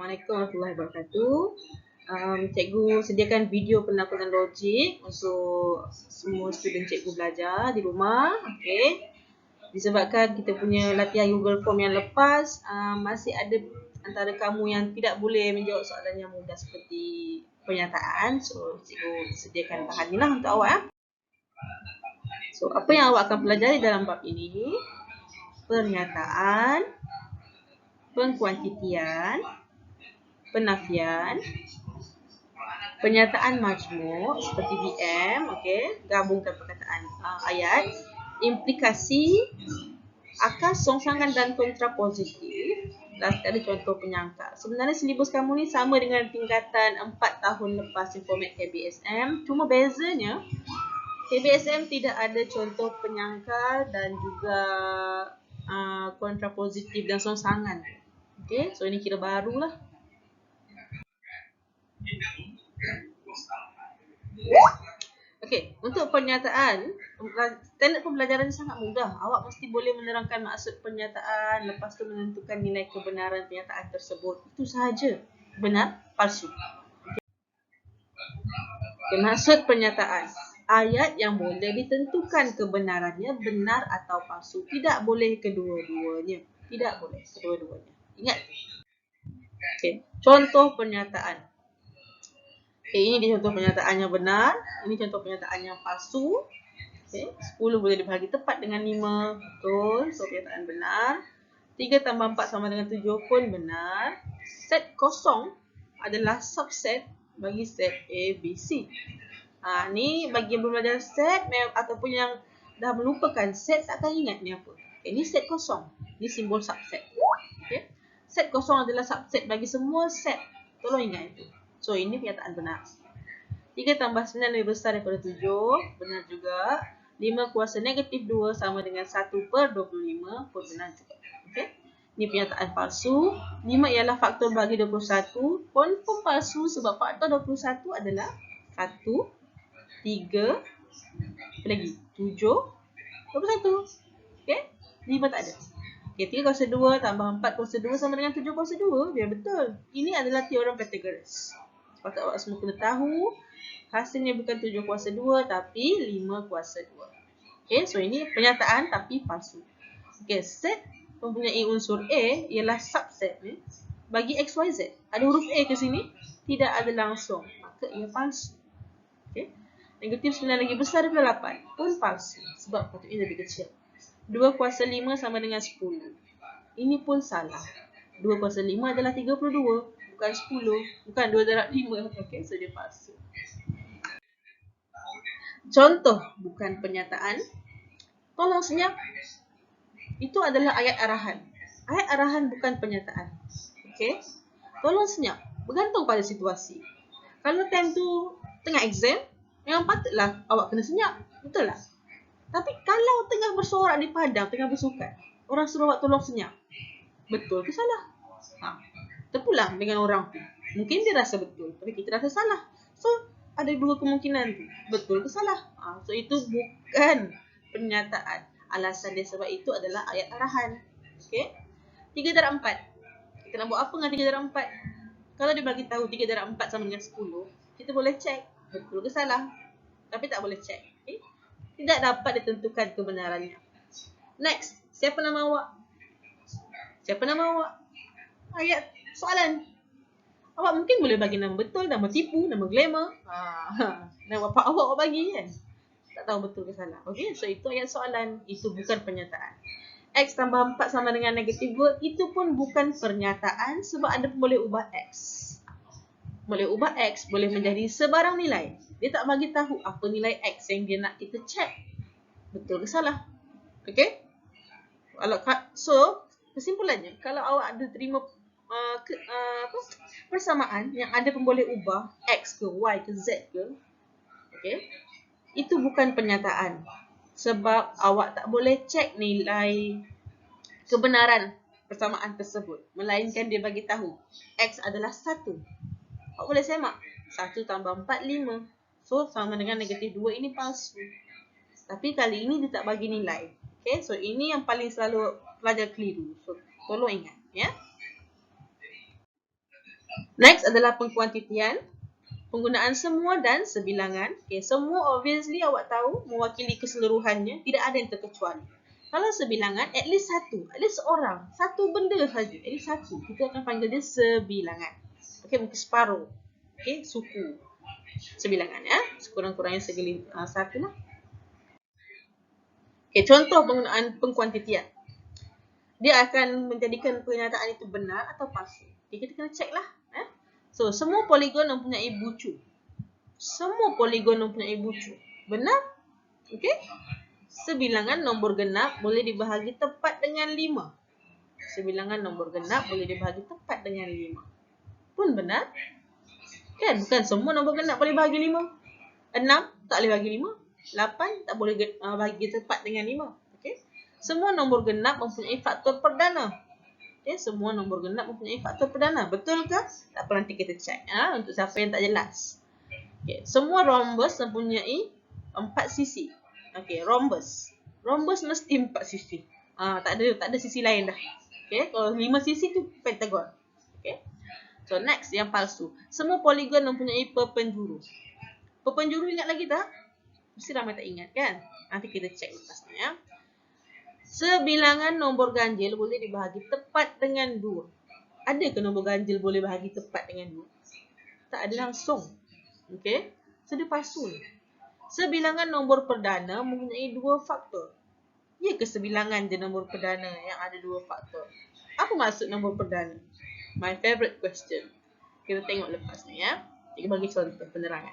Assalamualaikum warahmatullahi wabarakatuh. Cikgu sediakan video penaklukan logik untuk semua student cikgu belajar di rumah. Okey. Disebabkan kita punya latihan Google Form yang lepas, masih ada antara kamu yang tidak boleh menjawab soalan yang mudah seperti pernyataan. So, cikgu sediakan bahan ni lah untuk awak. So, apa yang awak akan pelajari dalam bab ini? Pernyataan, pengkuantitian, penafian, pernyataan majmuk seperti BM, okey, gabungkan perkataan ayat, implikasi, akar songsangan dan kontrapositif, dan sekali contoh penyangka. Sebenarnya silibus kamu ni sama dengan tingkatan 4 tahun lepas di format KBSM, cuma bezanya KBSM tidak ada contoh penyangka dan juga kontrapositif dan songsangan. Okey, so ini kira barulah. Okey, untuk pernyataan, standard pembelajaran sangat mudah. Awak mesti boleh menerangkan maksud pernyataan, lepas tu menentukan nilai kebenaran pernyataan tersebut. Itu sahaja. Benar, palsu. Okay, maksud pernyataan. Ayat yang boleh ditentukan kebenarannya benar atau palsu. Tidak boleh kedua-duanya. Tidak boleh kedua-duanya. Ingat. Okey, contoh pernyataan. Okay, ini dia contoh pernyataannya benar. Ini contoh pernyataannya palsu. Okay, 10 boleh dibahagi tepat dengan 5. Betul. So, pernyataan benar. 3 tambah 4 sama dengan 7 pun benar. Set kosong adalah subset bagi set A, B, C. Ni bagi yang belum belajar set ataupun yang dah melupakan set, tak akan ingat ni apa. Okay, ni set kosong. Ni simbol subset. Okay. Set kosong adalah subset bagi semua set. Tolong ingat itu. So, ini pernyataan benar. 3 tambah 9 lebih besar daripada 7. Benar juga. 5 kuasa negatif 2 sama dengan 1/25 pun benar juga. Okay. Ini pernyataan palsu. 5 ialah faktor bagi 21. Confirm palsu sebab faktor 21 adalah 1, 3, apa lagi? 7, 21. Okay. 5 tak ada. Okay, 3 kuasa 2 tambah 4 kuasa 2 sama dengan 7 kuasa 2. Biar betul. Ini adalah teorem Pythagoras. Sepatutnya awak semua kena tahu hasilnya bukan 7 kuasa 2 tapi 5 kuasa 2. Okay, so ini pernyataan tapi palsu. Okay, set mempunyai unsur A ialah subset ni bagi X, Y, Z. Ada huruf A ke sini? Tidak ada langsung. Maka ia palsu. Okay. Negatif 9 lagi besar daripada 8 pun palsu sebab patutnya lebih kecil. 2 kuasa 5 sama dengan 10. Ini pun salah. 2 kuasa 5 adalah 32. Bukan 10. Bukan 2 darab 5. Okay, so dia palsu. Contoh bukan pernyataan. Tolong senyap. Itu adalah ayat arahan. Ayat arahan bukan pernyataan. Okay. Tolong senyap. Bergantung pada situasi. Kalau time tu tengah exam, memang patutlah awak kena senyap. Betul tak? Tapi kalau tengah bersorak di padang, tengah bersukan, orang suruh awak tolong senyap. Betul ke salah? Terpulang dengan orang tu. Mungkin dia rasa betul, tapi kita rasa salah. So, ada dua kemungkinan tu. Betul ke salah? So, itu bukan pernyataan. Alasan dia sebab itu adalah ayat arahan. Okay? 3 darab 4. Kita nak buat apa dengan 3 darab 4? Kalau dia bagi tahu 3 darab 4 sama dengan 10, kita boleh cek betul ke salah. Tapi tak boleh cek. Okay? Tidak dapat ditentukan kebenarannya. Next. Siapa nama awak? Siapa nama awak? Ayat soalan. Awak mungkin boleh bagi nama betul, nama tipu, nama glamour. Nama bapak awak bagi kan? Tak tahu betul ke salah. Okay, so itu ayat soalan. Itu bukan pernyataan. X tambah 4 sama dengan negatif 2. Itu pun bukan pernyataan sebab anda pun boleh ubah X. Boleh ubah X, boleh menjadi sebarang nilai. Dia tak bagi tahu apa nilai X yang dia nak kita check. Betul ke salah? Okay? So, kesimpulannya, kalau awak ada terima persamaan yang ada pun boleh ubah X ke Y ke Z ke, okay, itu bukan pernyataan sebab awak tak boleh cek nilai kebenaran persamaan tersebut, melainkan dia bagi tahu X adalah 1. Awak boleh semak 1 tambah 4, 5. So sama dengan negatif 2. Ini palsu. Tapi kali ini dia tak bagi nilai. Okay, so ini yang paling selalu pelajar keliru. So tolong ingat, ya. Next adalah pengkuantitian. Penggunaan semua dan sebilangan. Okay, semua obviously awak tahu mewakili keseluruhannya. Tidak ada yang terkecuali. Kalau sebilangan, at least satu. At least seorang. Satu benda saja. At least satu. Kita akan panggil dia sebilangan. Okay, mungkin separuh. Okay, suku. Sebilangan ya. Sekurang-kurangnya satu lah. Okay, contoh penggunaan pengkuantitian. Dia akan menjadikan pernyataan itu benar atau palsu. Okay, kita kena check lah. So, semua poligon mempunyai bucu. Semua poligon mempunyai bucu. Benar? Okey? Sebilangan nombor genap boleh dibahagi tepat dengan 5. Sebilangan nombor genap boleh dibahagi tepat dengan 5. Pun benar? Kan? Bukan semua nombor genap boleh bahagi 5. 6 tak boleh bahagi 5. 8 tak boleh bahagi tepat dengan 5. Okey? Semua nombor genap mempunyai faktor perdana. Okay, semua nombor genap mempunyai faktor perdana. Betul ke? Tak apa, nanti kita check. Untuk siapa yang tak jelas. Okay, semua rhombus mempunyai 4 sisi. Okay, rhombus. Rhombus mesti 4 sisi. Tak ada sisi lain dah. Okay, kalau 5 sisi tu pentagon. Okay. So next, yang palsu. Semua poligon mempunyai perpenjuru. Perpenjuru ingat lagi tak? Mesti ramai tak ingat kan? Nanti kita check lepas ni ya. Sebilangan nombor ganjil boleh dibahagi tepat dengan 2. Ada ke nombor ganjil boleh bahagi tepat dengan 2? Tak ada langsung. Okey. So, dia palsu. Sebilangan nombor perdana mempunyai 2 faktor. Ya ke sebilangan je nombor perdana yang ada 2 faktor? Apa maksud nombor perdana? My favorite question. Kita tengok lepas ni ya. Kita bagi contoh penerangan.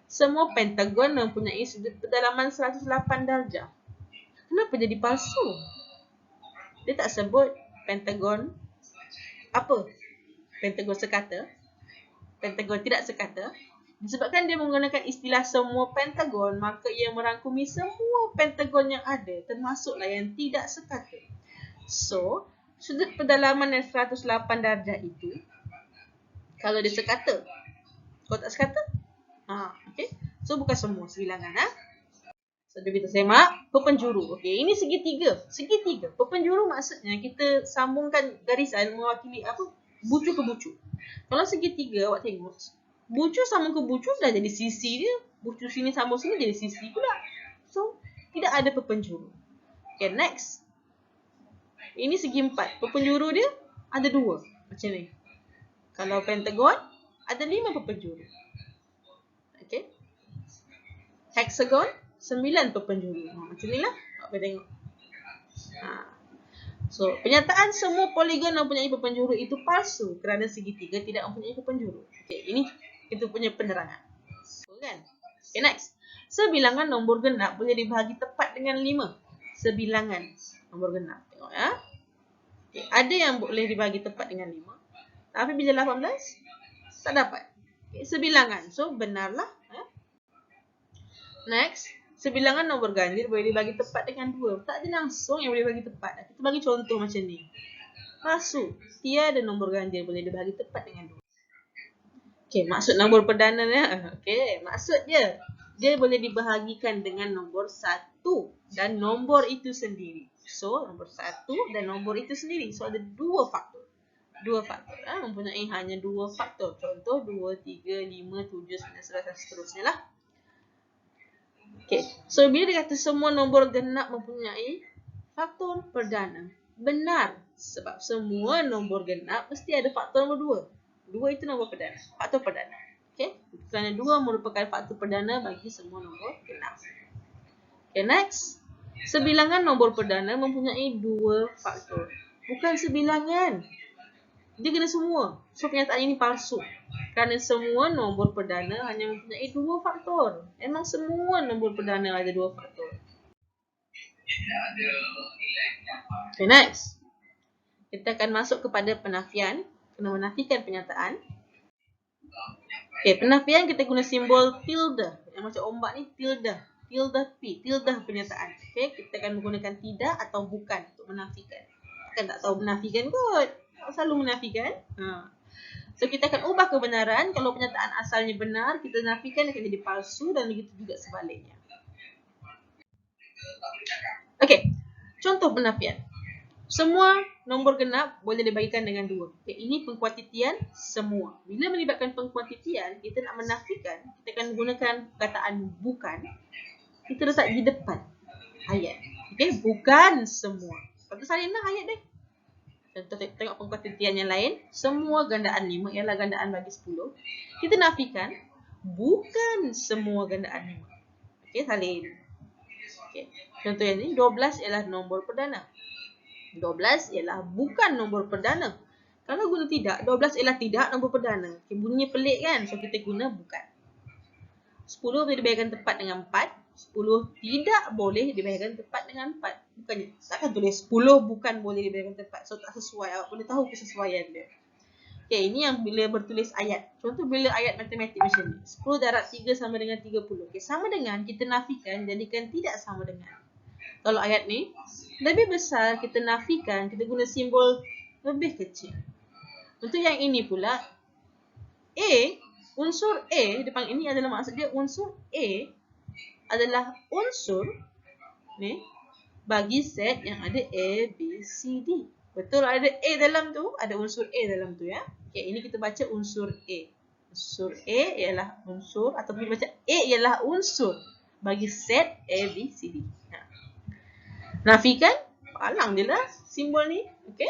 Semua pentagon mempunyai sudut kedalaman 108 darjah. Kenapa jadi palsu? Dia tak sebut pentagon apa? Pentagon sekata. Pentagon tidak sekata. Disebabkan dia menggunakan istilah semua pentagon, maka ia merangkumi semua pentagon yang ada, termasuklah yang tidak sekata. So, sudut pedalaman yang 108 darjah itu, kalau dia sekata, kalau tak sekata, okay. So, bukan semua sebilangan. So, kita semak perpenjuru. Okey, ini segitiga. Segitiga. Perpenjuru maksudnya kita sambungkan garisan mewakili apa? Bucu ke bucu. Kalau segitiga awak tengok, bucu sambung ke bucu dah jadi sisi dia. Bucu sini sambung sini jadi sisi pula. So, tidak ada perpenjuru. Okay, next. Ini segi 4. Perpenjuru dia ada 2. Macam ni. Kalau pentagon ada 5 perpenjuru. Okey. Hexagon 9 perpenjuru. Macam ni lah. Apa tengok. So, penyataan semua poligon mempunyai perpenjuru itu palsu kerana segitiga tidak mempunyai perpenjuru. Okey, ini kita punya penerangan. So, kan? Okay, next. Sebilangan nombor genap boleh dibahagi tepat dengan 5. Sebilangan nombor genap. Tengok ya. Okay, ada yang boleh dibahagi tepat dengan 5. Tapi bila 18, tak dapat. Okay, sebilangan. So, benarlah. Next. Sebilangan nombor ganjil boleh dibagi tepat dengan 2. Tak ada langsung yang boleh bagi tepat. Kita bagi contoh macam ni. Palsu. Tiada nombor ganjil boleh dibagi tepat dengan 2. Okey, maksud nombor perdana ni. Okey, maksud dia. Dia boleh dibahagikan dengan nombor 1 dan nombor itu sendiri. So, nombor 1 dan nombor itu sendiri. So, ada 2 faktor. 2 faktor. Mempunyai hanya 2 faktor. Contoh 2, 3, 5, 7, 9, 11 dan seterusnya lah. Okay. So, bila dia kata semua nombor genap mempunyai faktor perdana, benar. Sebab semua nombor genap mesti ada faktor nombor 2. 2 itu nombor perdana. Faktor perdana. Okay. Kerana 2 merupakan faktor perdana bagi semua nombor genap. Okay, next. Sebilangan nombor perdana mempunyai 2 faktor. Bukan sebilangan. Dia kena semua. So, pernyataan ini palsu. Kerana semua nombor perdana hanya mempunyai 2 faktor. Memang semua nombor perdana ada 2 faktor. Okay, next. Kita akan masuk kepada penafian. Kena menafikan pernyataan. Okay, penafian kita guna simbol tilde. Yang macam ombak ni tilde. Tilde P. Tilde pernyataan. Okay, kita akan menggunakan tidak atau bukan untuk menafikan. Kan tak tahu menafikan kot. Selalu menafikan. So, kita akan ubah kebenaran. Kalau pernyataan asalnya benar, kita nafikan akan jadi palsu dan begitu juga sebaliknya. Okey, contoh penafian. Semua nombor genap boleh dibagikan dengan 2. Okay, ini pengkuantitian semua. Bila melibatkan pengkuantitian, kita nak menafikan, kita akan gunakan perkataan bukan. Kita letak di depan ayat. Okay, bukan semua. Lepas tu salinlah ayat dia. Contoh tengok pengkuantitian yang lain. Semua gandaan 5 ialah gandaan bagi 10. Kita nafikan bukan semua gandaan 5. Okay, salin. Okay. Contoh yang ni, 12 ialah nombor perdana. 12 ialah bukan nombor perdana. Kalau guna tidak, 12 ialah tidak nombor perdana. Okay, bunyinya pelik kan? So, kita guna bukan. 10 boleh dibayarkan tepat dengan 4. 10 tidak boleh dibayarkan tepat dengan 4. Bukannya, takkan tulis 10 bukan boleh dibayarkan tepat. So, tak sesuai. Awak boleh tahu kesesuaian dia. Okay, ini yang bila bertulis ayat. Contoh bila ayat matematik macam ni. 10 darab 3 sama dengan 30. Okay, sama dengan kita nafikan, jadikan tidak sama dengan. Kalau ayat ni lebih besar, kita nafikan, kita guna simbol lebih kecil. Untuk yang ini pula, A, unsur A, depan ini adalah maksud dia unsur A adalah unsur ni bagi set yang ada A, B, C, D. Betul ada A dalam tu, ada unsur A dalam tu ya. Okay, ini kita baca unsur A. Unsur A ialah unsur, ataupun kita baca A ialah unsur bagi set A, B, C, D. Nafikan, palang je lah simbol ni. Okay.